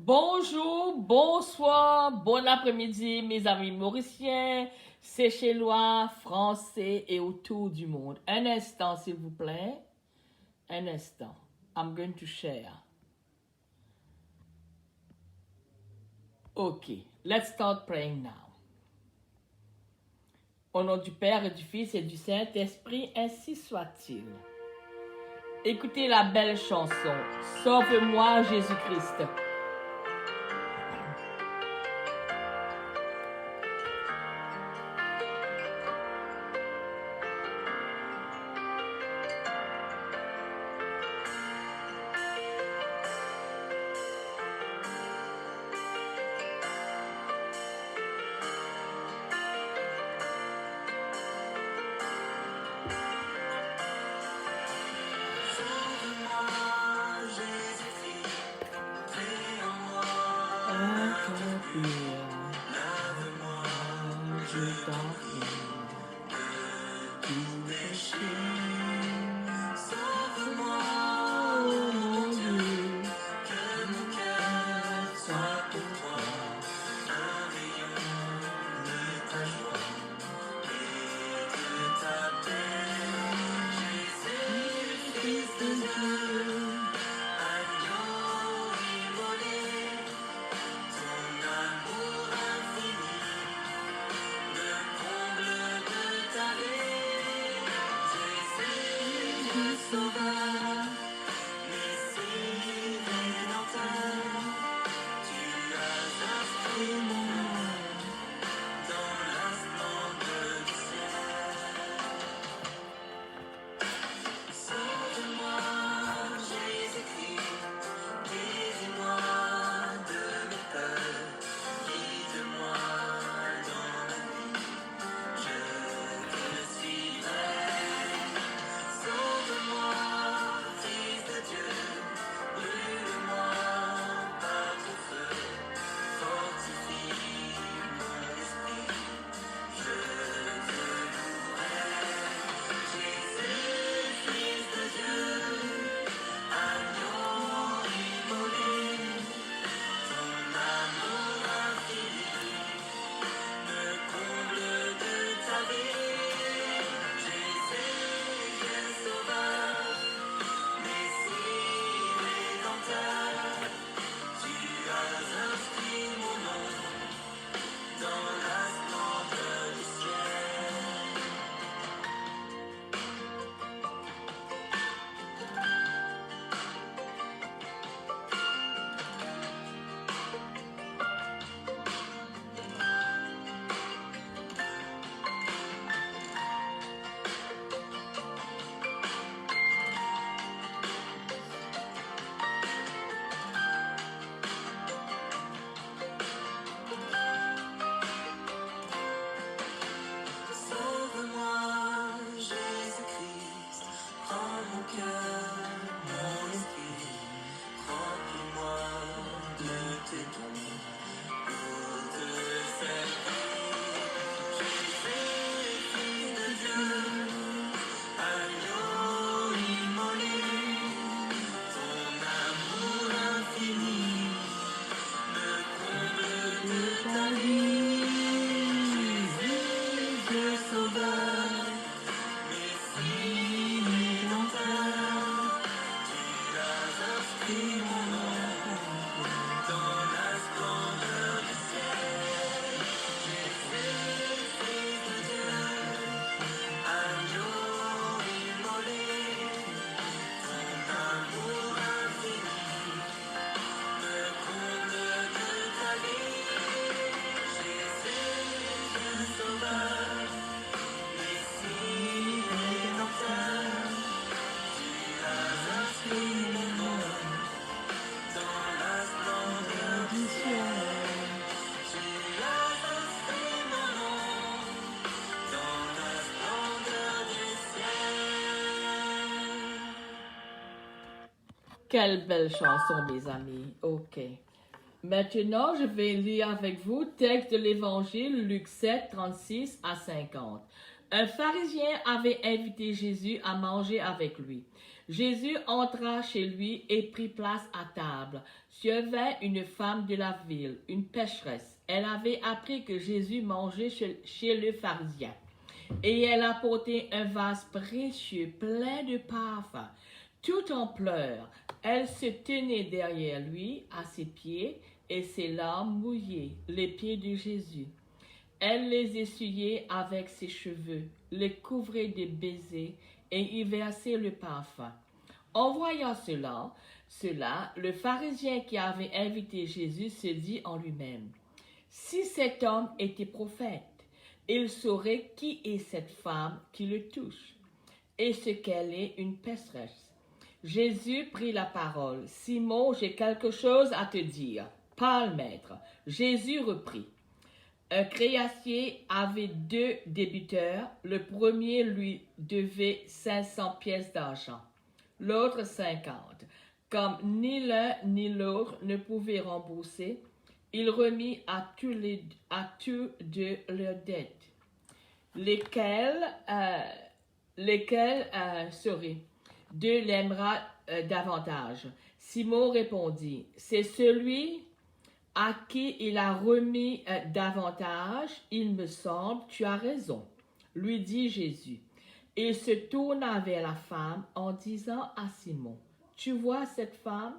Bonjour, bonsoir, bon après-midi, mes amis mauriciens, séchellois, français et autour du monde. Un instant, s'il vous plaît. Un instant. I'm going to share. Okay, let's start praying now. Au nom du Père et du Fils et du Saint-Esprit, ainsi soit-il. Écoutez la belle chanson. Sauve-moi, Jésus-Christ. Quelle belle chanson, mes amis. OK. Maintenant, je vais lire avec vous texte de l'Évangile, Luc 7, 36 à 50. Un pharisien avait invité Jésus à manger avec lui. Jésus entra chez lui et prit place à table. Survint une femme de la ville, une pécheresse. Elle avait appris que Jésus mangeait chez le pharisien. Et elle apportait un vase précieux plein de parfums. Tout en pleurs, elle se tenait derrière lui, à ses pieds, et ses larmes mouillaient les pieds de Jésus. Elle les essuyait avec ses cheveux, les couvrait de baisers et y versait le parfum. En voyant cela, le pharisien qui avait invité Jésus se dit en lui-même, si cet homme était prophète, il saurait qui est cette femme qui le touche et ce qu'elle est une pécheresse. Jésus prit la parole. Simon, j'ai quelque chose à te dire. Parle, maître. Jésus reprit. Un créancier avait 2 débiteurs. Le premier lui devait 500 pièces d'argent, l'autre 50. Comme ni l'un ni l'autre ne pouvaient rembourser, il remit à tous deux leurs dettes. Lesquels seraient? 2 l'aimera davantage. Simon répondit, c'est celui à qui il a remis davantage, il me semble, tu as raison, lui dit Jésus. Il se tourna vers la femme en disant à Simon, tu vois cette femme?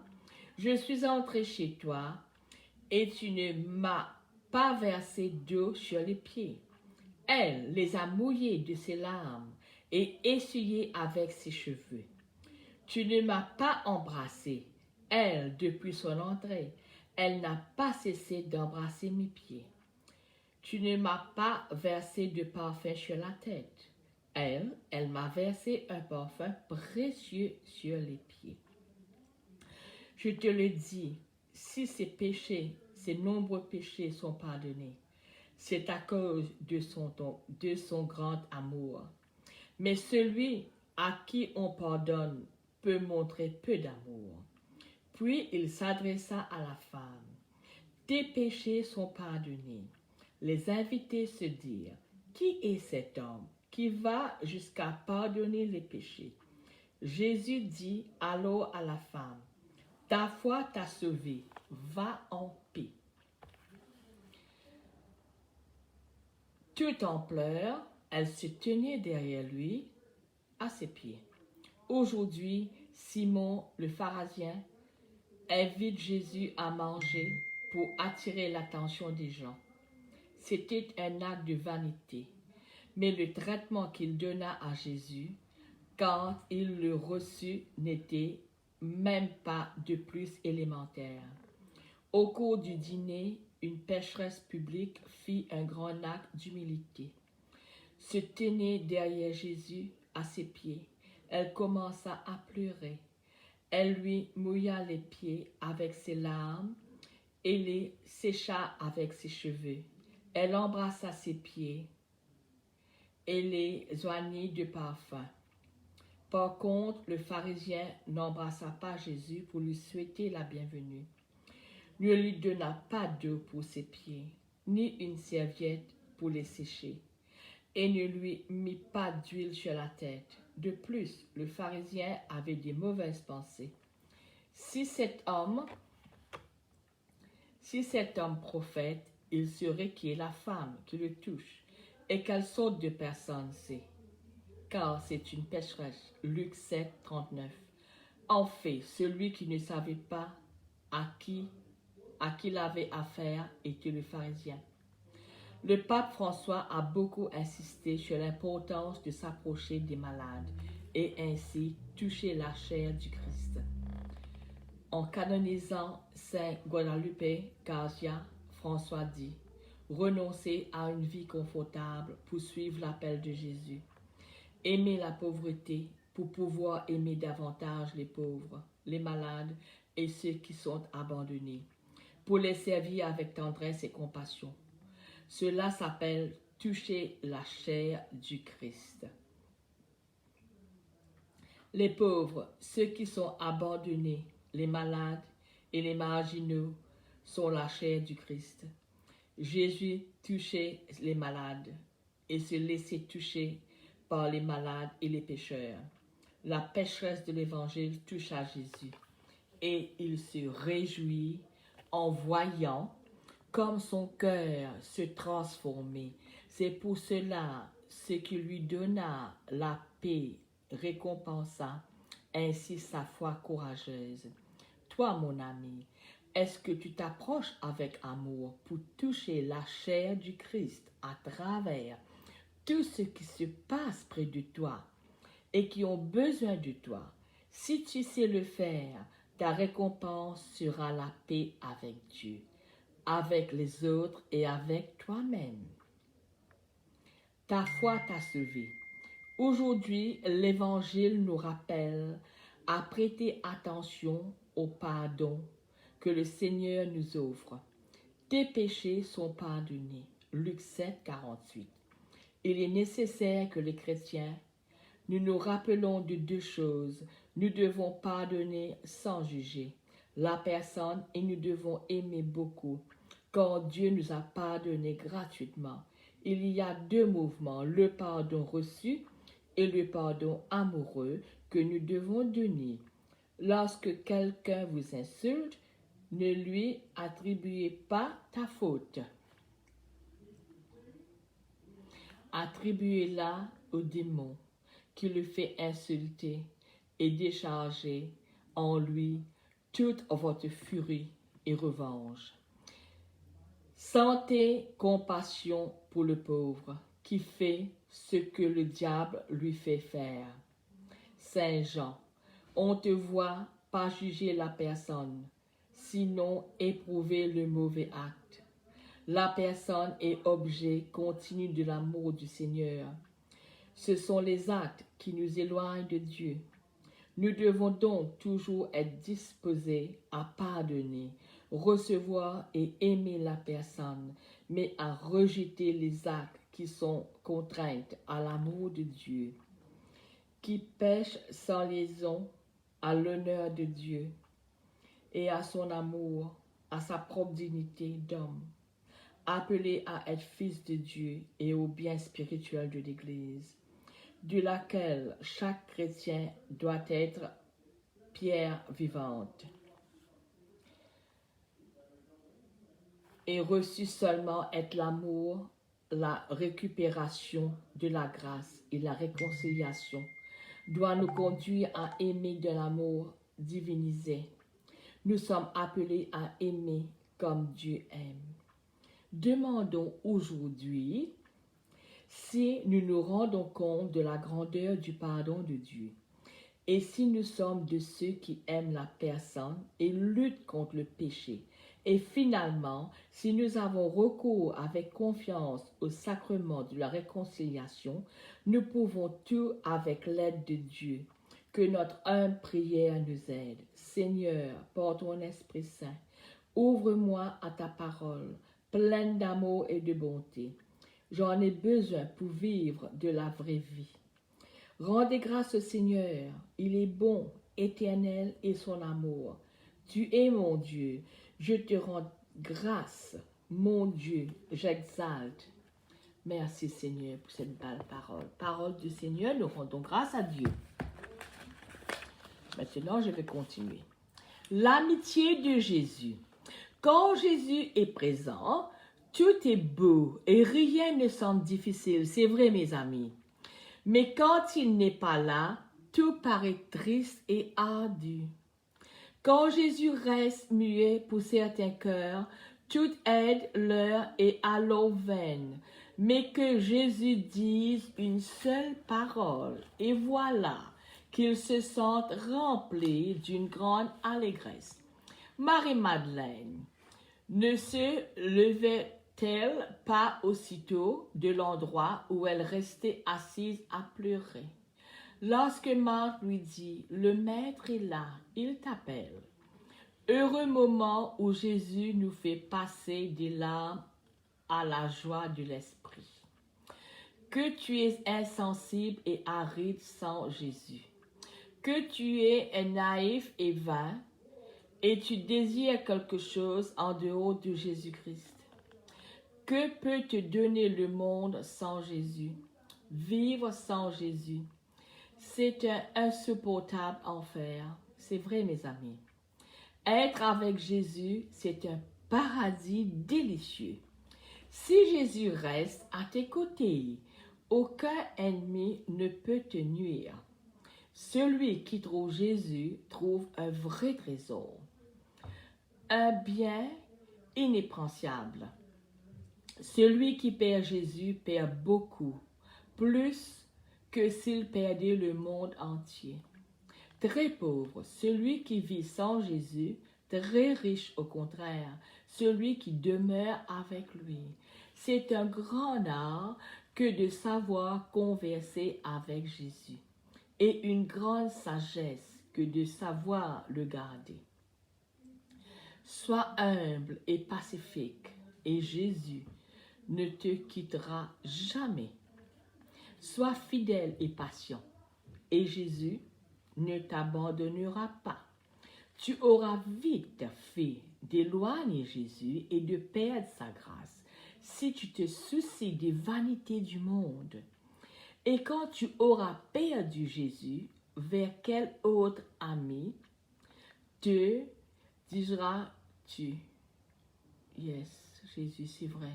Je suis entré chez toi et tu ne m'as pas versé d'eau sur les pieds. Elle les a mouillés de ses larmes et essuyés avec ses cheveux. Tu ne m'as pas embrassé. Elle, depuis son entrée, elle n'a pas cessé d'embrasser mes pieds. Tu ne m'as pas versé de parfum sur la tête. Elle m'a versé un parfum précieux sur les pieds. Je te le dis, si ces nombreux péchés sont pardonnés, c'est à cause de son grand amour. Mais celui à qui on pardonne peut montrer peu d'amour. Puis il s'adressa à la femme. Tes péchés sont pardonnés. Les invités se dirent, qui est cet homme qui va jusqu'à pardonner les péchés? Jésus dit alors à la femme, ta foi t'a sauvée, va en paix. Tout en pleurs, elle se tenait derrière lui, à ses pieds. Aujourd'hui, Simon le pharisien invite Jésus à manger pour attirer l'attention des gens. C'était un acte de vanité, mais le traitement qu'il donna à Jésus quand il le reçut n'était même pas de plus élémentaire. Au cours du dîner, une pécheresse publique fit un grand acte d'humilité. Se tenait derrière Jésus à ses pieds. Elle commença à pleurer. Elle lui mouilla les pieds avec ses larmes et les sécha avec ses cheveux. Elle embrassa ses pieds et les oignit de parfum. Par contre, le pharisien n'embrassa pas Jésus pour lui souhaiter la bienvenue. Ne lui donna pas d'eau pour ses pieds, ni une serviette pour les sécher, et ne lui mit pas d'huile sur la tête. De plus, le pharisien avait de mauvaises pensées. Si cet homme prophète, il saurait qui est la femme qui le touche, et quelle sorte de personne c'est, car c'est une pécheresse. Luc 7, 39. En fait, celui qui ne savait pas à qui il avait affaire était le pharisien. Le pape François a beaucoup insisté sur l'importance de s'approcher des malades et ainsi toucher la chair du Christ. En canonisant Saint Guadalupe Garcia, François dit « Renoncer à une vie confortable pour suivre l'appel de Jésus. Aimer la pauvreté pour pouvoir aimer davantage les pauvres, les malades et ceux qui sont abandonnés, pour les servir avec tendresse et compassion. Cela s'appelle toucher la chair du Christ. » Les pauvres, ceux qui sont abandonnés, les malades et les marginaux sont la chair du Christ. Jésus touchait les malades et se laissait toucher par les malades et les pécheurs. la pécheresse de l'Évangile touche à Jésus et il se réjouit en voyant comme son cœur se transformait. C'est pour cela ce qui lui donna la paix récompensa ainsi sa foi courageuse. Toi, mon ami, est-ce que tu t'approches avec amour pour toucher la chair du Christ à travers tout ce qui se passe près de toi et qui ont besoin de toi? Si tu sais le faire, ta récompense sera la paix avec Dieu, avec les autres et avec toi-même. Ta foi t'a sauvé. Aujourd'hui, l'Évangile nous rappelle à prêter attention au pardon que le Seigneur nous offre. Tes péchés sont pardonnés. Luc 7, 48. Il est nécessaire que les chrétiens, nous nous rappelons de deux choses. Nous devons pardonner sans juger la personne et nous devons aimer beaucoup, car Dieu nous a pardonné gratuitement. Il y a deux mouvements, le pardon reçu et le pardon amoureux que nous devons donner. Lorsque quelqu'un vous insulte, ne lui attribuez pas ta faute. Attribuez-la au démon qui le fait insulter et décharger en lui toute votre furie et revanche. Sentez compassion pour le pauvre qui fait ce que le diable lui fait faire. Saint Jean, on te voit pas juger la personne, sinon éprouver le mauvais acte. La personne est objet continu de l'amour du Seigneur. Ce sont les actes qui nous éloignent de Dieu. Nous devons donc toujours être disposés à pardonner, recevoir et aimer la personne, mais à rejeter les actes qui sont contraintes à l'amour de Dieu, qui pêchent sans liaison à l'honneur de Dieu et à son amour, à sa propre dignité d'homme, appelé à être fils de Dieu et au bien spirituel de l'Église, de laquelle chaque chrétien doit être pierre vivante, et reçu seulement être l'amour, la récupération de la grâce et la réconciliation doit nous conduire à aimer de l'amour divinisé. Nous sommes appelés à aimer comme Dieu aime. Demandons aujourd'hui si nous nous rendons compte de la grandeur du pardon de Dieu et si nous sommes de ceux qui aiment la personne et luttent contre le péché. Et finalement, si nous avons recours avec confiance au sacrement de la réconciliation, nous pouvons tout avec l'aide de Dieu. Que notre humble prière nous aide. Seigneur, par ton Esprit Saint, ouvre-moi à ta parole, pleine d'amour et de bonté. J'en ai besoin pour vivre de la vraie vie. Rendez grâce au Seigneur, il est bon, éternel et son amour. Tu es mon Dieu, je te rends grâce, mon Dieu, j'exalte. Merci Seigneur pour cette belle parole. Parole du Seigneur, nous rendons grâce à Dieu. Maintenant, je vais continuer. L'amitié de Jésus. Quand Jésus est présent, tout est beau et rien ne semble difficile. C'est vrai, mes amis. Mais quand il n'est pas là, tout paraît triste et ardu. Quand Jésus reste muet pour certains cœurs, toute aide leur est alors vaine. Mais que Jésus dise une seule parole, et voilà qu'ils se sentent remplis d'une grande allégresse. Marie-Madeleine ne se levait-elle pas aussitôt de l'endroit où elle restait assise à pleurer? Lorsque Marthe lui dit, « Le Maître est là, il t'appelle. » Heureux moment où Jésus nous fait passer des larmes à la joie de l'esprit. Que tu es insensible et aride sans Jésus. Que tu es naïf et vain et tu désires quelque chose en dehors de Jésus-Christ. Que peut te donner le monde sans Jésus? Vivre sans Jésus. C'est un insupportable enfer. C'est vrai, mes amis. Être avec Jésus, c'est un paradis délicieux. Si Jésus reste à tes côtés, aucun ennemi ne peut te nuire. Celui qui trouve Jésus trouve un vrai trésor, un bien inébranlable. Celui qui perd Jésus perd beaucoup, plus que s'il perdait le monde entier. Très pauvre, celui qui vit sans Jésus, très riche au contraire, celui qui demeure avec lui. C'est un grand art que de savoir converser avec Jésus, et une grande sagesse que de savoir le garder. Sois humble et pacifique, et Jésus ne te quittera jamais. Sois fidèle et patient, et Jésus ne t'abandonnera pas. Tu auras vite fait d'éloigner Jésus et de perdre sa grâce si tu te soucies des vanités du monde. Et quand tu auras perdu Jésus, vers quel autre ami te diras-tu? Yes, Jésus, c'est vrai.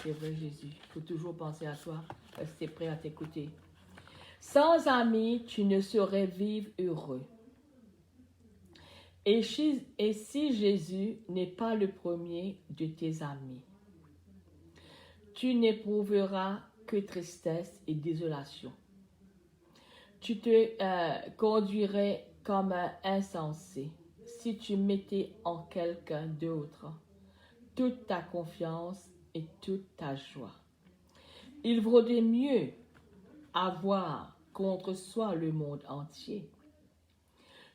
C'est vrai, Jésus. Il faut toujours penser à toi. Rester prêt à t'écouter. Sans amis, tu ne saurais vivre heureux. Et si Jésus n'est pas le premier de tes amis, tu n'éprouveras que tristesse et désolation. Tu te conduirais comme un insensé si tu mettais en quelqu'un d'autre toute ta confiance et toute ta joie. Il vaudrait mieux avoir contre soi le monde entier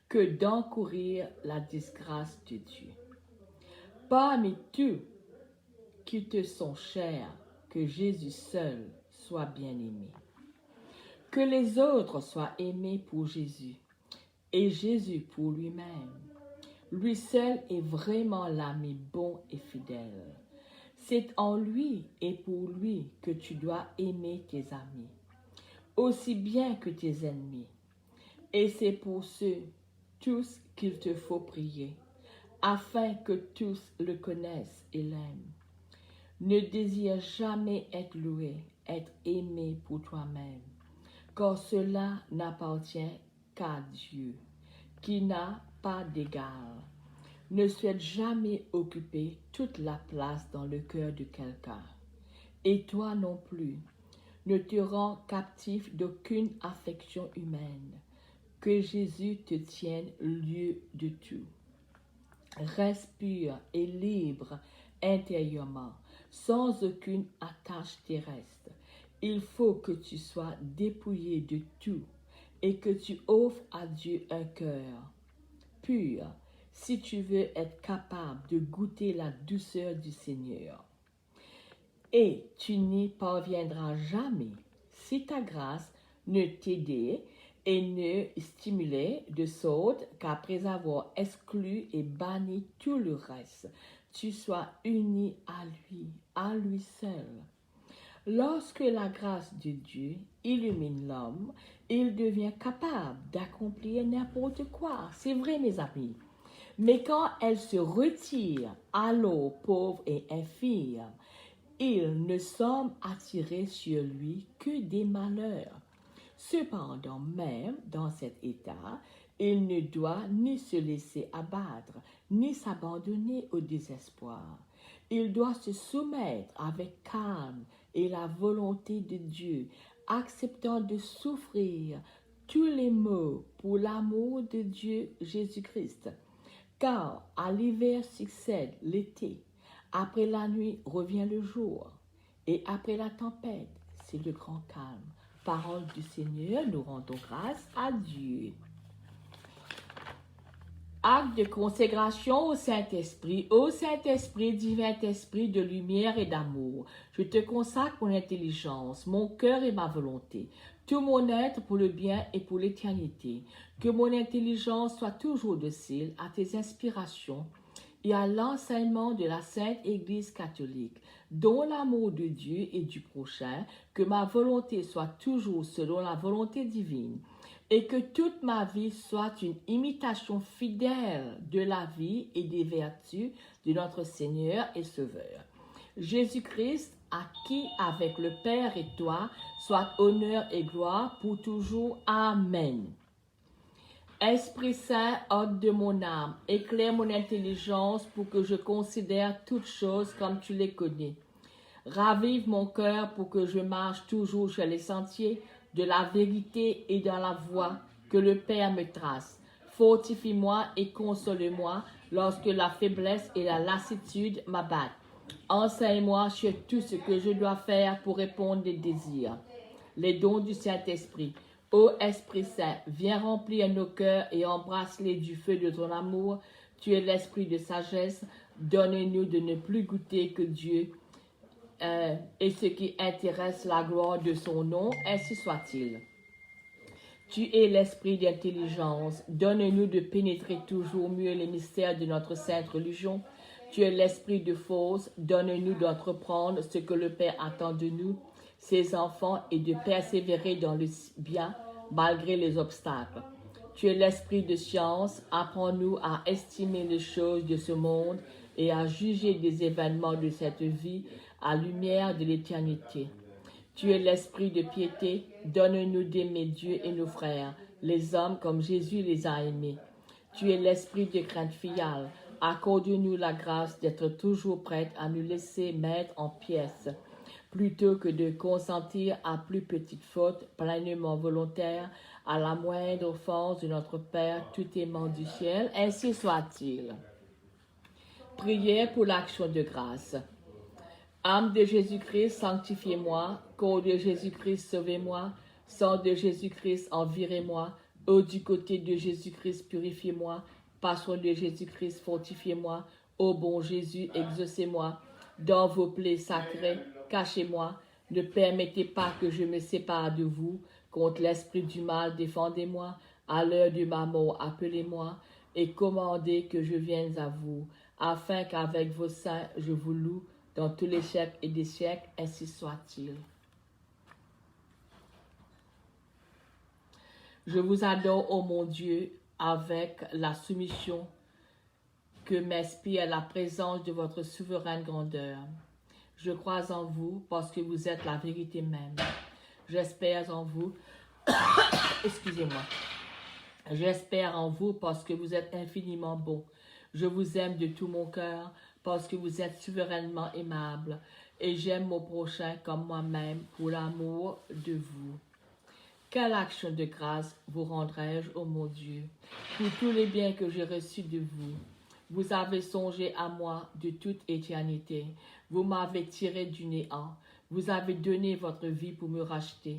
que d'encourir la disgrâce de Dieu. Parmi tous qui te sont chers, que Jésus seul soit bien-aimé. Que les autres soient aimés pour Jésus et Jésus pour lui-même. Lui seul est vraiment l'ami bon et fidèle. C'est en lui et pour lui que tu dois aimer tes amis, aussi bien que tes ennemis. Et c'est pour ceux tous qu'il te faut prier, afin que tous le connaissent et l'aiment. Ne désire jamais être loué, être aimé pour toi-même, car cela n'appartient qu'à Dieu, qui n'a pas d'égal. Ne souhaite jamais occuper toute la place dans le cœur de quelqu'un. Et toi non plus, ne te rends captif d'aucune affection humaine. Que Jésus te tienne lieu de tout. Reste pur et libre intérieurement, sans aucune attache terrestre. Il faut que tu sois dépouillé de tout et que tu offres à Dieu un cœur pur si tu veux être capable de goûter la douceur du Seigneur. Et tu n'y parviendras jamais si ta grâce ne t'aidait et ne stimulait de sorte qu'après avoir exclu et banni tout le reste, tu sois uni à lui seul. Lorsque la grâce de Dieu illumine l'homme, il devient capable d'accomplir n'importe quoi. C'est vrai, mes amis. Mais quand elle se retire, alors pauvre et infirme, il ne semble attirer sur lui que des malheurs. Cependant, même dans cet état, il ne doit ni se laisser abattre, ni s'abandonner au désespoir. Il doit se soumettre avec calme et la volonté de Dieu, acceptant de souffrir tous les maux pour l'amour de Dieu Jésus-Christ. Car à l'hiver succède l'été, après la nuit revient le jour, et après la tempête, c'est le grand calme. Parole du Seigneur, nous rendons grâce à Dieu. Acte de consécration au Saint-Esprit. Ô Saint-Esprit, divin esprit de lumière et d'amour, je te consacre mon intelligence, mon cœur et ma volonté, tout mon être pour le bien et pour l'éternité. Que mon intelligence soit toujours docile à tes inspirations et à l'enseignement de la Sainte Église catholique, dont l'amour de Dieu et du prochain, que ma volonté soit toujours selon la volonté divine. et que toute ma vie soit une imitation fidèle de la vie et des vertus de notre Seigneur et Sauveur. Jésus-Christ, à qui, avec le Père et toi, soit honneur et gloire pour toujours. Amen. Esprit Saint, hôte de mon âme, éclaire mon intelligence pour que je considère toutes choses comme tu les connais. Ravive mon cœur pour que je marche toujours sur les sentiers de la vérité et dans la voie que le Père me trace. Fortifie-moi et console-moi lorsque la faiblesse et la lassitude m'abattent. Enseigne-moi sur tout ce que je dois faire pour répondre des désirs. Les dons du Saint-Esprit. Ô Esprit Saint, viens remplir nos cœurs et embrasse-les du feu de ton amour. Tu es l'esprit de sagesse. Donne-nous de ne plus goûter que Dieu et ce qui intéresse la gloire de son nom, ainsi soit-il. Tu es l'esprit d'intelligence. Donne-nous de pénétrer toujours mieux les mystères de notre sainte religion. Tu es l'esprit de force. Donne-nous d'entreprendre ce que le Père attend de nous, ses enfants, et de persévérer dans le bien malgré les obstacles. Tu es l'esprit de science. Apprends-nous à estimer les choses de ce monde et à juger des événements de cette vie à lumière de l'éternité. Tu es l'esprit de piété. Donne-nous d'aimer Dieu et nos frères, les hommes comme Jésus les a aimés. Tu es l'esprit de crainte filiale. Accorde-nous la grâce d'être toujours prête à nous laisser mettre en pièces, plutôt que de consentir à plus petite faute, pleinement volontaire, à la moindre offense de notre Père tout aimant du ciel. Ainsi soit-il. Prière pour l'action de grâce. Âme de Jésus-Christ, sanctifiez-moi. Corps de Jésus-Christ, sauvez-moi. Sang de Jésus-Christ, envirez-moi. Eau du côté de Jésus-Christ, purifiez-moi. Passion de Jésus-Christ, fortifiez-moi. Ô bon Jésus, exaucez-moi. Dans vos plaies sacrées, cachez-moi. Ne permettez pas que je me sépare de vous. Contre l'esprit du mal, défendez-moi. À l'heure de ma mort, appelez-moi. Et commandez que je vienne à vous, afin qu'avec vos saints, je vous loue dans tous les siècles et des siècles, ainsi soit-il. Je vous adore, ô mon Dieu, avec la soumission que m'inspire la présence de votre souveraine grandeur. Je crois en vous parce que vous êtes la vérité même. J'espère en vous, excusez-moi. J'espère en vous parce que vous êtes infiniment bon. Je vous aime de tout mon cœur parce que vous êtes souverainement aimable. Et j'aime mon prochain comme moi-même pour l'amour de vous. Quelle action de grâce vous rendrai-je, ô mon Dieu, pour tous les biens que j'ai reçus de vous. Vous avez songé à moi de toute éternité. Vous m'avez tiré du néant. Vous avez donné votre vie pour me racheter.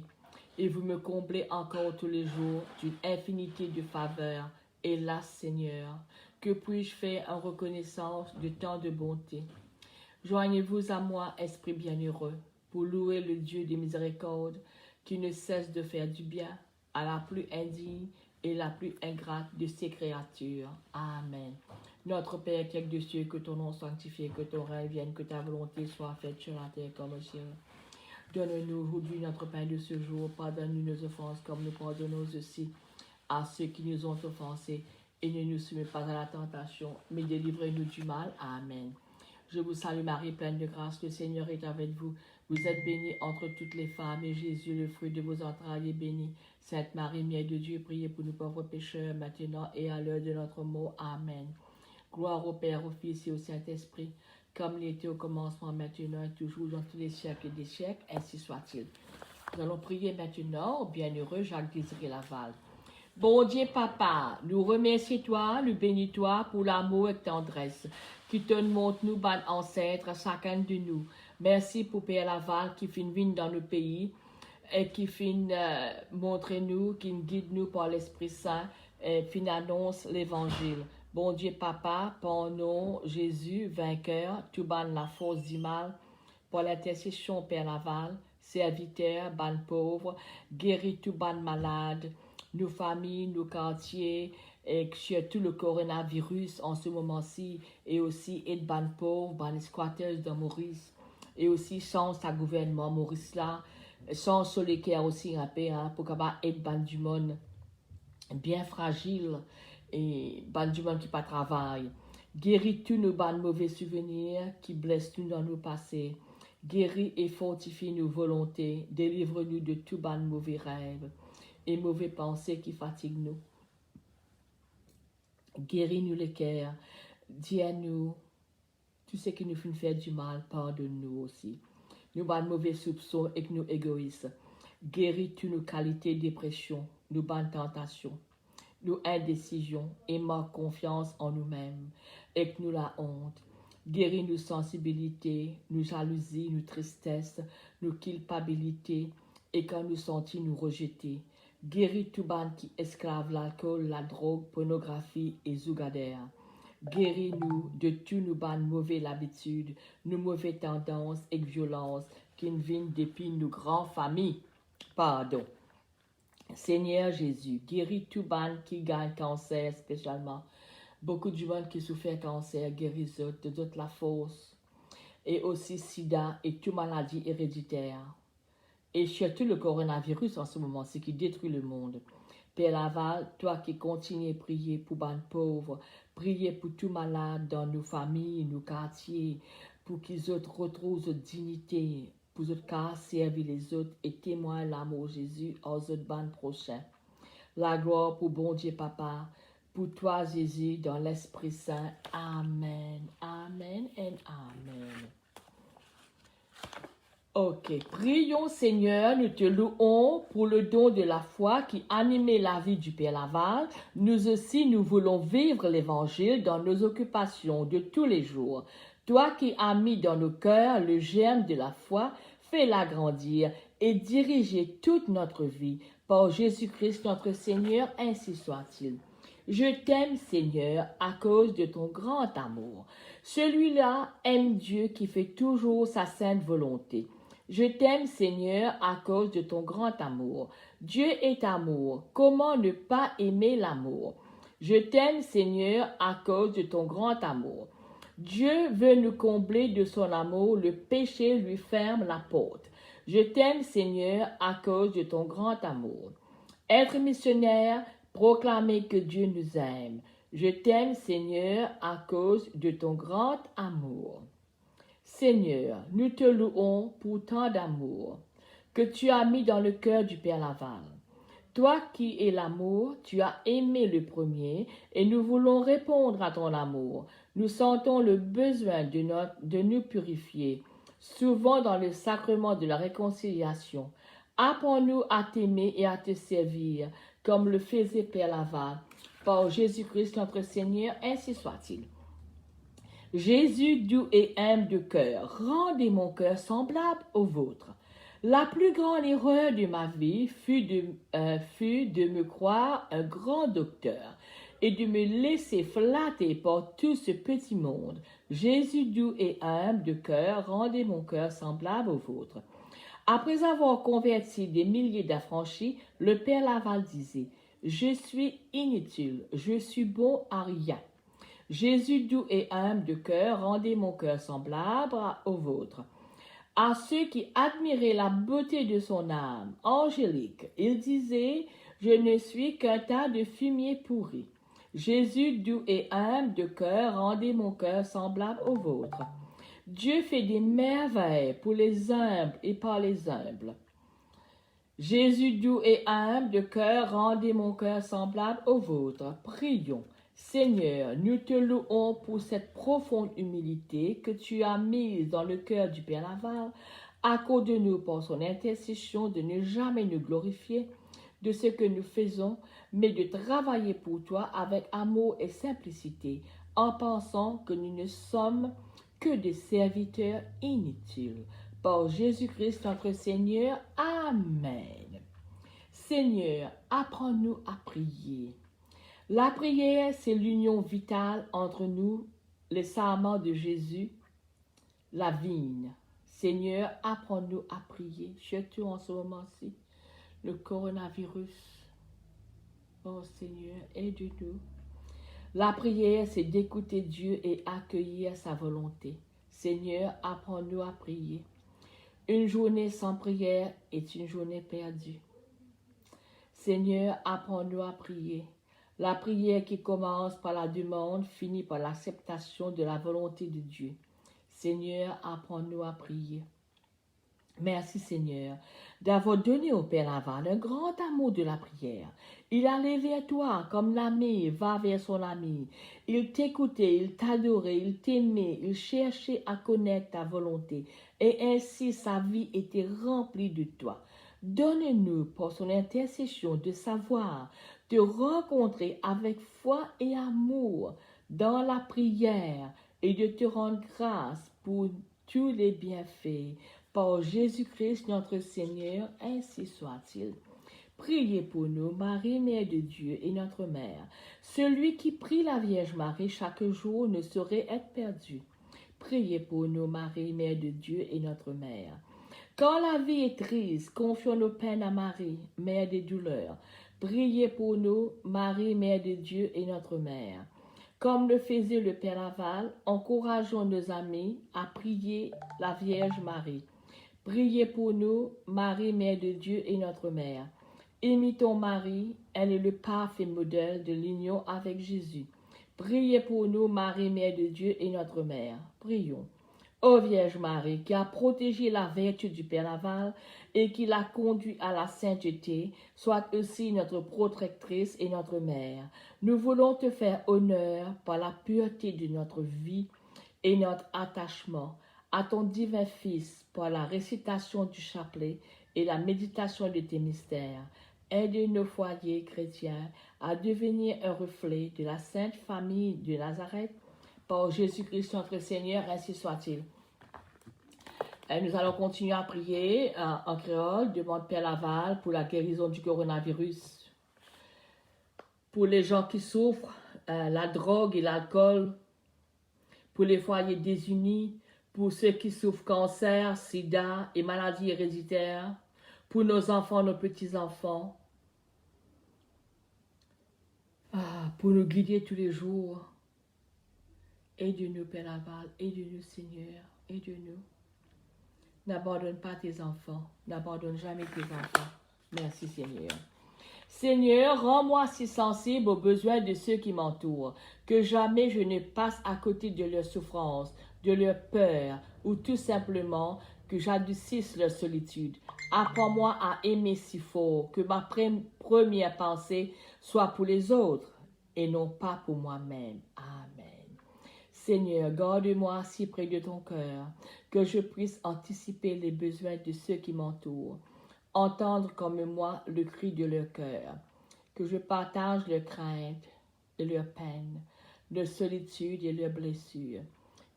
Et vous me comblez encore tous les jours d'une infinité de faveurs. Hélas, Seigneur, que puis-je faire en reconnaissance de tant de bonté? Joignez-vous à moi, Esprit bienheureux, pour louer le Dieu des miséricordes, qui ne cesse de faire du bien à la plus indigne et la plus ingrate de ses créatures. Amen. Notre Père qui es des cieux, que ton nom sanctifié, que ton règne vienne, que ta volonté soit faite sur la terre comme au ciel. Donne-nous aujourd'hui notre pain de ce jour. Pardonne-nous nos offenses comme nous pardonnons aussi à ceux qui nous ont offensés. Et ne nous soumets pas à la tentation, mais délivre-nous du mal. Amen. Je vous salue Marie, pleine de grâce, le Seigneur est avec vous. Vous êtes bénie entre toutes les femmes, et Jésus, le fruit de vos entrailles, est béni. Sainte Marie, Mère de Dieu, priez pour nous pauvres pécheurs, maintenant et à l'heure de notre mort. Amen. Gloire au Père, au Fils et au Saint-Esprit, comme il était au commencement, maintenant et toujours, dans tous les siècles et des siècles, ainsi soit-il. Nous allons prier maintenant au bienheureux Jacques-Désiré Laval. Bon Dieu, Papa, nous remercions toi, nous bénis toi pour l'amour et tendresse qui te montre nous, ban ancêtres, chacun de nous. Merci pour Père Laval qui fait venir dans le pays et qui fait montrer nous, qui guide nous par l'Esprit Saint et qui annonce l'Évangile. Bon Dieu, Papa, par nom Jésus, vainqueur, tout ban la force du mal, pour l'intercession Père Laval, serviteur, ban pauvre, guéris tout ban malade, nos familles, nos quartiers, et surtout le coronavirus en ce moment-ci, et aussi aide ban pauvre, ban squatters dans Maurice, et aussi change sa gouvernement Maurice là, change sur les cœurs aussi un peu, pour qu'on aide ban du monde. bien fragile et ban du monde qui pas travail. Guéris tous nos ban mauvais souvenirs qui blessent nous dans nos passés. Guéris et fortifie nos volontés. Délivre-nous de tout ban mauvais rêves et mauvais pensées qui fatiguent nous. Guéris-nous les cœurs. Dis à nous tout ce qui nous fait du mal, pardonne-nous aussi. Nous ban mauvais soupçons et que nous égoïstes. Guéris toutes nos qualités de dépression, nos bonnes tentations, nos indécisions et manque confiance en nous-mêmes et que nous la honte. Guéris nos sensibilités, nos jalousies, nos tristesses, nos culpabilités et quand nous sentis nous rejeter. Guéris tout ban qui esclave l'alcool, la drogue, pornographie et zougadère. Guéris-nous de tous nos bonnes mauvaises habitudes, nos mauvaises tendances et violences qui nous viennent depuis nos grandes familles. Pardon. Seigneur Jésus, guéris tout ban qui gagne cancer spécialement. Beaucoup de monde qui souffrent cancer, guéris de toute la force. Et aussi sida et toute maladie héréditaire. Et surtout le coronavirus en ce moment, ce qui détruit le monde. Père Laval, toi qui continues à prier pour les pauvres, priez pour tous malades dans nos familles, nos quartiers, pour qu'ils autres retrouvent leur dignité, pour autres cas servir les autres et témoignent l'amour de Jésus aux autres bandes prochains. La gloire pour bon Dieu Papa, pour toi Jésus, dans l'Esprit Saint. Amen, Amen et Amen. Ok, prions Seigneur, nous te louons pour le don de la foi qui animait la vie du Père Laval. Nous aussi, nous voulons vivre l'Évangile dans nos occupations de tous les jours. Toi qui as mis dans nos cœurs le germe de la foi, fais-la grandir et diriger toute notre vie par Jésus-Christ notre Seigneur, ainsi soit-il. Je t'aime Seigneur à cause de ton grand amour. Celui-là aime Dieu qui fait toujours sa sainte volonté. Je t'aime, Seigneur, à cause de ton grand amour. Dieu est amour. Comment ne pas aimer l'amour? Je t'aime, Seigneur, à cause de ton grand amour. Dieu veut nous combler de son amour. Le péché lui ferme la porte. Je t'aime, Seigneur, à cause de ton grand amour. Être missionnaire, proclamer que Dieu nous aime. Je t'aime, Seigneur, à cause de ton grand amour. Seigneur, nous te louons pour tant d'amour que tu as mis dans le cœur du Père Laval. Toi qui es l'amour, tu as aimé le premier et nous voulons répondre à ton amour. Nous sentons le besoin de nous purifier, souvent dans le sacrement de la réconciliation. Apprends-nous à t'aimer et à te servir, comme le faisait Père Laval. Par Jésus-Christ notre Seigneur, ainsi soit-il. Jésus doux et humble de cœur, rendez mon cœur semblable au vôtre. La plus grande erreur de ma vie fut de me croire un grand docteur et de me laisser flatter par tout ce petit monde. Jésus doux et humble de cœur, rendez mon cœur semblable au vôtre. Après avoir converti des milliers d'affranchis, le Père Laval disait « Je suis inutile, je suis bon à rien. » Jésus doux et humble de cœur, rendez mon cœur semblable au vôtre. À ceux qui admiraient la beauté de son âme angélique, il disait « Je ne suis qu'un tas de fumier pourri. » Jésus doux et humble de cœur, rendez mon cœur semblable au vôtre. Dieu fait des merveilles pour les humbles et par les humbles. Jésus doux et humble de cœur, rendez mon cœur semblable au vôtre. Prions. Seigneur, nous te louons pour cette profonde humilité que tu as mise dans le cœur du Père Laval. Accorde-nous par son intercession de ne jamais nous glorifier de ce que nous faisons, mais de travailler pour toi avec amour et simplicité, en pensant que nous ne sommes que des serviteurs inutiles. Par Jésus-Christ notre Seigneur. Amen. Seigneur, apprends-nous à prier. La prière, c'est l'union vitale entre nous, les sarments de Jésus, la vigne. Seigneur, apprends-nous à prier, surtout en ce moment-ci, le coronavirus. Oh Seigneur, aide-nous. La prière, c'est d'écouter Dieu et accueillir sa volonté. Seigneur, apprends-nous à prier. Une journée sans prière est une journée perdue. Seigneur, apprends-nous à prier. La prière qui commence par la demande finit par l'acceptation de la volonté de Dieu. Seigneur, apprends-nous à prier. Merci Seigneur d'avoir donné au Père Laval un grand amour de la prière. Il allait vers toi comme l'ami va vers son ami. Il t'écoutait, il t'adorait, il t'aimait, il cherchait à connaître ta volonté. Et ainsi sa vie était remplie de toi. Donne-nous par son intercession de savoir te rencontrer avec foi et amour dans la prière et de te rendre grâce pour tous les bienfaits. Par Jésus-Christ notre Seigneur, ainsi soit-il. Priez pour nous, Marie, Mère de Dieu et notre Mère. Celui qui prie la Vierge Marie chaque jour ne saurait être perdu. Priez pour nous, Marie, Mère de Dieu et notre Mère. Quand la vie est triste, confions nos peines à Marie, Mère des douleurs. Priez pour nous, Marie, Mère de Dieu et notre Mère. Comme le faisait le Père Laval, encourageons nos amis à prier la Vierge Marie. Priez pour nous, Marie, Mère de Dieu et notre Mère. Imitons Marie, elle est le parfait modèle de l'union avec Jésus. Priez pour nous, Marie, Mère de Dieu et notre Mère. Prions. Ô Vierge Marie, qui a protégé la vertu du Père Laval et qui l'a conduit à la sainteté, sois aussi notre protectrice et notre mère. Nous voulons te faire honneur par la pureté de notre vie et notre attachement à ton divin Fils par la récitation du chapelet et la méditation de tes mystères. Aide nos foyers chrétiens à devenir un reflet de la sainte famille de Nazareth. Par Jésus-Christ notre Seigneur, ainsi soit-il. Nous allons continuer à prier en créole, demande Père Laval pour la guérison du coronavirus. Pour les gens qui souffrent, la drogue et l'alcool, pour les foyers désunis, pour ceux qui souffrent cancer, sida et maladies héréditaires, pour nos enfants, nos petits-enfants, pour nous guider tous les jours. Aide-nous, Père Laval, aide-nous, Seigneur, aide-nous. N'abandonne pas tes enfants, n'abandonne jamais tes enfants. Merci, Seigneur. Seigneur, rends-moi si sensible aux besoins de ceux qui m'entourent, que jamais je ne passe à côté de leurs souffrances, de leurs peurs, ou tout simplement que j'adoucisse leur solitude. Apprends-moi à aimer si fort, que ma première pensée soit pour les autres, et non pas pour moi-même. Amen. Seigneur, garde-moi si près de ton cœur, que je puisse anticiper les besoins de ceux qui m'entourent, entendre comme moi le cri de leur cœur, que je partage leurs craintes et leurs peines, leur solitude et leurs blessures,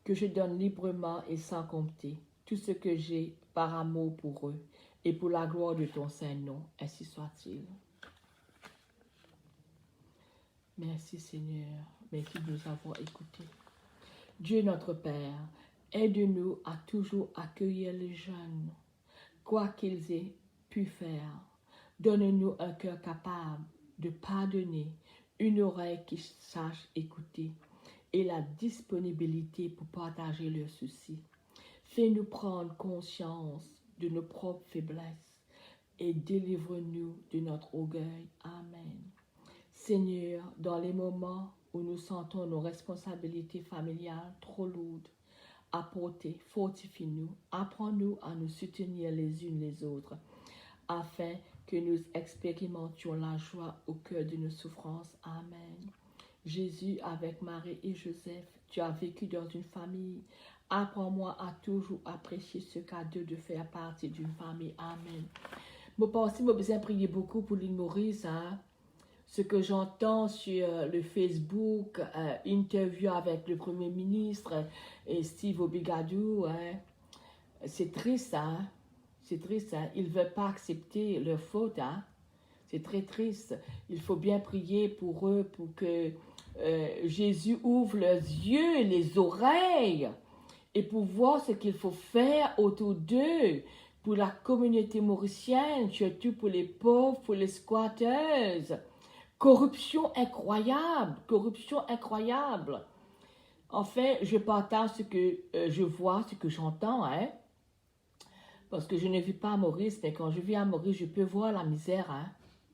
que je donne librement et sans compter tout ce que j'ai par amour pour eux et pour la gloire de ton Saint-Nom, ainsi soit-il. Merci Seigneur, merci de nous avoir écoutés. Dieu notre Père, aide-nous à toujours accueillir les jeunes, quoi qu'ils aient pu faire. Donne-nous un cœur capable de pardonner, une oreille qui sache écouter et la disponibilité pour partager leurs soucis. Fais-nous prendre conscience de nos propres faiblesses et délivre-nous de notre orgueil. Amen. Seigneur, dans les moments où nous sentons nos responsabilités familiales trop lourdes à porter, fortifie-nous, apprends-nous à nous soutenir les unes les autres, afin que nous expérimentions la joie au cœur de nos souffrances. Amen. Jésus, avec Marie et Joseph, tu as vécu dans une famille. Apprends-moi à toujours apprécier ce cadeau de faire partie d'une famille. Amen. Je pense que je besoin de prier beaucoup pour l'île Maurice. Ce que j'entends sur le Facebook, interview avec le Premier ministre et Steve Obigadou, c'est triste, hein? C'est triste, hein? Ils ne veulent pas accepter leur faute, hein? C'est très triste. Il faut bien prier pour eux, pour que Jésus ouvre leurs yeux et les oreilles et pour voir ce qu'il faut faire autour d'eux, pour la communauté mauricienne, surtout pour les pauvres, pour les squatteuses. Corruption incroyable, corruption incroyable. En fait, je partage ce que je vois, ce que j'entends, hein. Parce que je ne vis pas à Maurice, mais quand je vis à Maurice, je peux voir la misère, hein.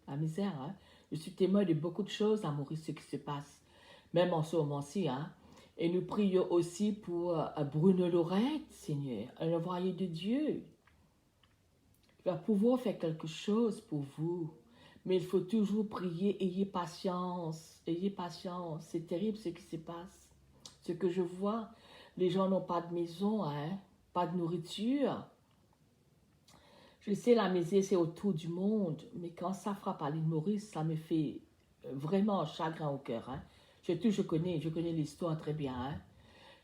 La misère, hein. Je suis témoin de beaucoup de choses à Maurice, ce qui se passe, même en ce moment-ci, hein. Et nous prions aussi pour Bruno Lorette, Seigneur, un envoyé de Dieu. Il va pouvoir faire quelque chose pour vous. Mais il faut toujours prier, ayez patience, c'est terrible ce qui se passe. Ce que je vois, les gens n'ont pas de maison, hein, pas de nourriture. Je sais, la misère, c'est autour du monde, mais quand ça frappe à l'île Maurice, ça me fait vraiment chagrin au cœur. Hein. Je connais l'histoire très bien. Hein.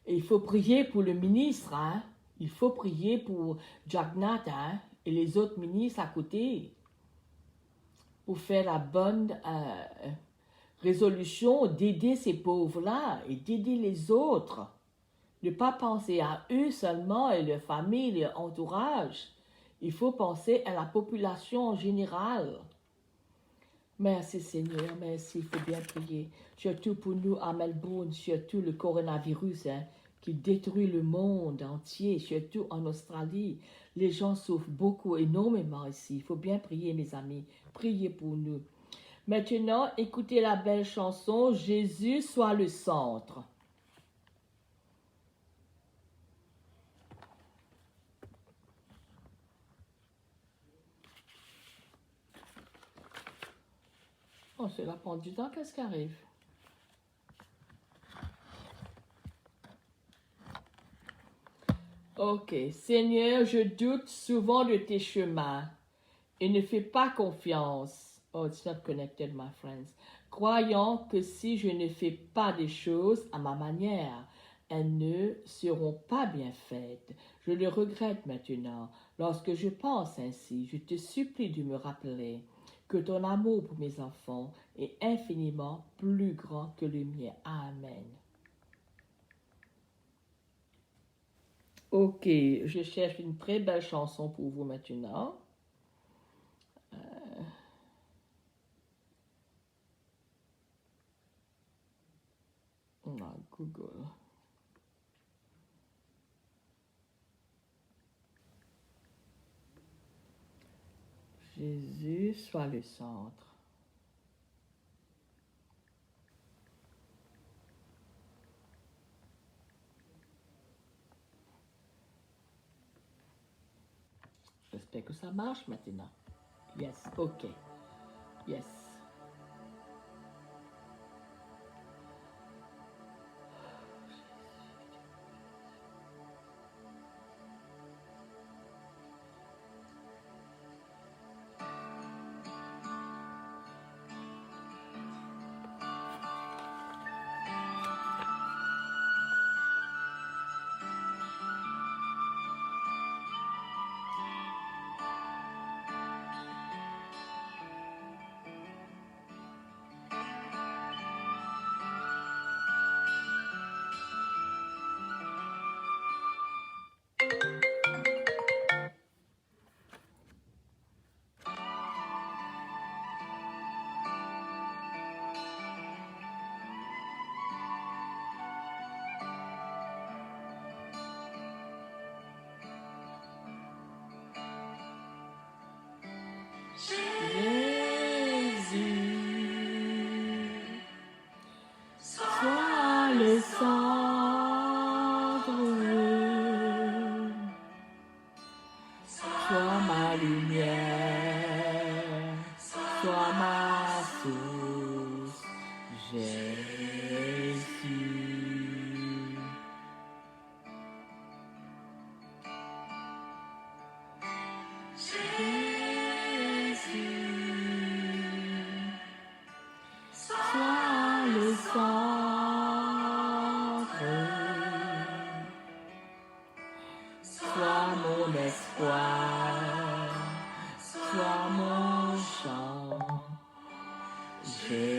Et il faut prier pour le ministre, hein. Il faut prier pour Jagnat, hein, et les autres ministres à côté, pour faire la bonne résolution d'aider ces pauvres-là et d'aider les autres. Ne pas penser à eux seulement et leur famille, leur entourage. Il faut penser à la population en général. Merci Seigneur, merci, il faut bien prier. Surtout pour nous à Melbourne, surtout le coronavirus hein, qui détruit le monde entier, surtout en Australie. Les gens souffrent beaucoup, énormément ici. Il faut bien prier mes amis, priez pour nous. Maintenant, écoutez la belle chanson « Jésus soit le centre ». Oh, cela prend du temps, qu'est-ce qui arrive? Ok, Seigneur, je doute souvent de tes chemins et ne fais pas confiance. Oh, it's not connected, my friends. Croyant que si je ne fais pas des choses à ma manière, elles ne seront pas bien faites. Je le regrette maintenant. Lorsque je pense ainsi, je te supplie de me rappeler que ton amour pour mes enfants est infiniment plus grand que le mien. Amen. Ok, je cherche une très belle chanson pour vous maintenant. Google. Jésus soit le centre. J'espère que ça marche maintenant. Yes, ok. Yes. Sois le centre, sois ma lumière, sois ma source, Jésus. Sois le centre, sois mon espoir, sois mon chant, Jésus.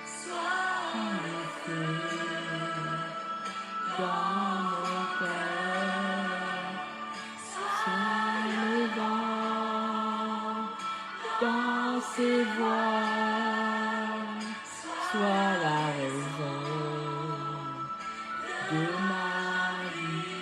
Sois le feu dans mon cœur, sois le vent dans ses voies, sois la raison de ma vie.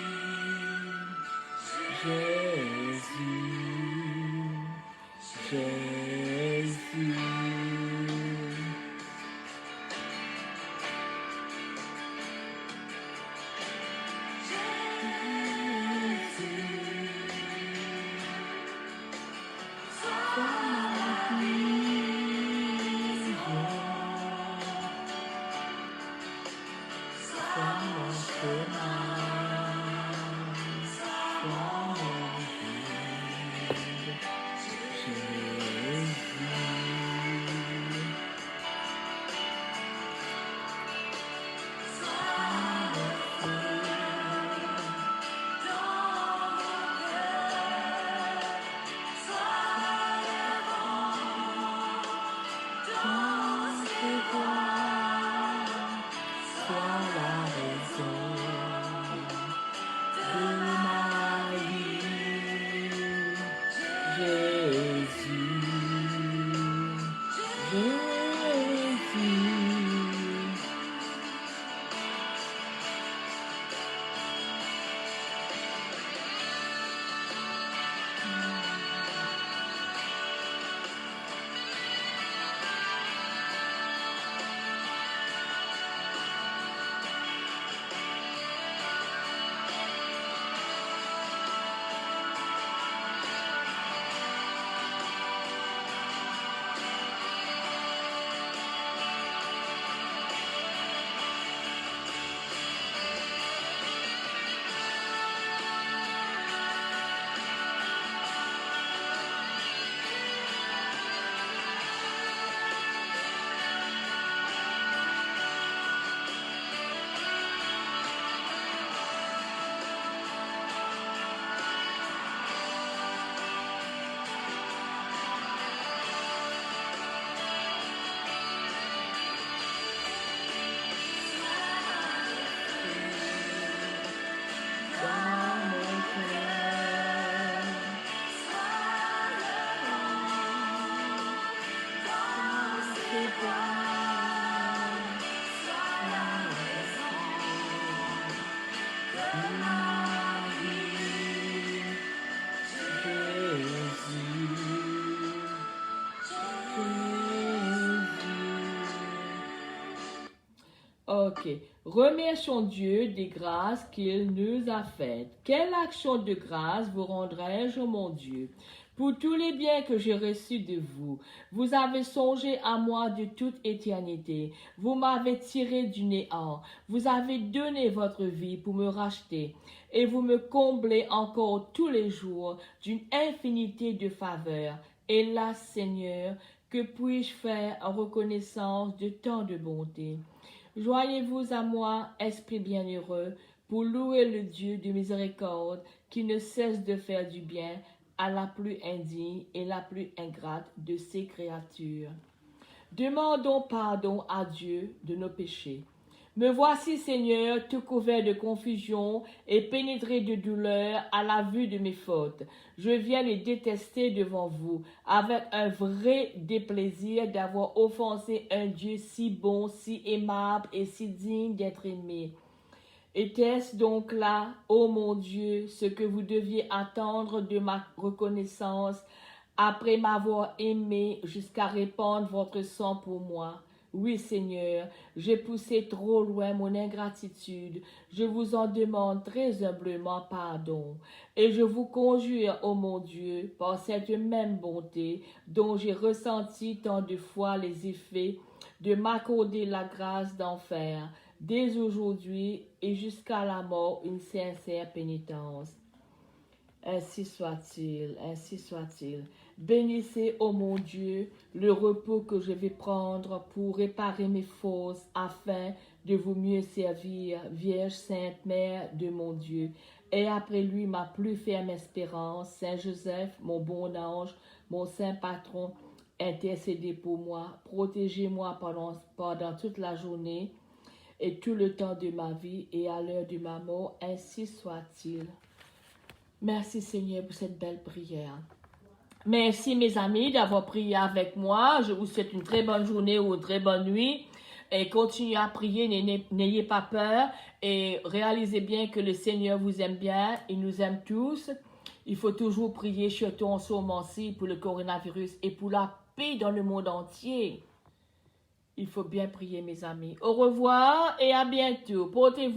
Ok. Remercions Dieu des grâces qu'il nous a faites. Quelle action de grâce vous rendrai-je, mon Dieu, pour tous les biens que j'ai reçus de vous? Vous avez songé à moi de toute éternité. Vous m'avez tiré du néant. Vous avez donné votre vie pour me racheter. Et vous me comblez encore tous les jours d'une infinité de faveurs. Hélas, Seigneur, que puis-je faire en reconnaissance de tant de bonté? Joignez-vous à moi, esprit bienheureux, pour louer le Dieu de miséricorde qui ne cesse de faire du bien à la plus indigne et la plus ingrate de ses créatures. Demandons pardon à Dieu de nos péchés. Me voici, Seigneur, tout couvert de confusion et pénétré de douleur à la vue de mes fautes. Je viens les détester devant vous, avec un vrai déplaisir d'avoir offensé un Dieu si bon, si aimable et si digne d'être aimé. Était-ce donc là, ô mon Dieu, ce que vous deviez attendre de ma reconnaissance après m'avoir aimé jusqu'à répandre votre sang pour moi? Oui, Seigneur, j'ai poussé trop loin mon ingratitude. Je vous en demande très humblement pardon. Et je vous conjure, ô mon Dieu, par cette même bonté dont j'ai ressenti tant de fois les effets, de m'accorder la grâce d'en faire, dès aujourd'hui et jusqu'à la mort, une sincère pénitence. Ainsi soit-il, ainsi soit-il. Bénissez, ô mon Dieu, le repos que je vais prendre pour réparer mes fautes afin de vous mieux servir, Vierge Sainte Mère de mon Dieu. Et après lui, ma plus ferme espérance, Saint Joseph, mon bon ange, mon saint patron, intercédez pour moi, protégez-moi pendant toute la journée et tout le temps de ma vie et à l'heure de ma mort, ainsi soit-il. Merci Seigneur pour cette belle prière. Merci mes amis d'avoir prié avec moi. Je vous souhaite une très bonne journée ou une très bonne nuit. Et continuez à prier, n'ayez pas peur. Et réalisez bien que le Seigneur vous aime bien. Il nous aime tous. Il faut toujours prier, surtout en ce moment-ci, pour le coronavirus et pour la paix dans le monde entier. Il faut bien prier mes amis. Au revoir et à bientôt. Portez-vous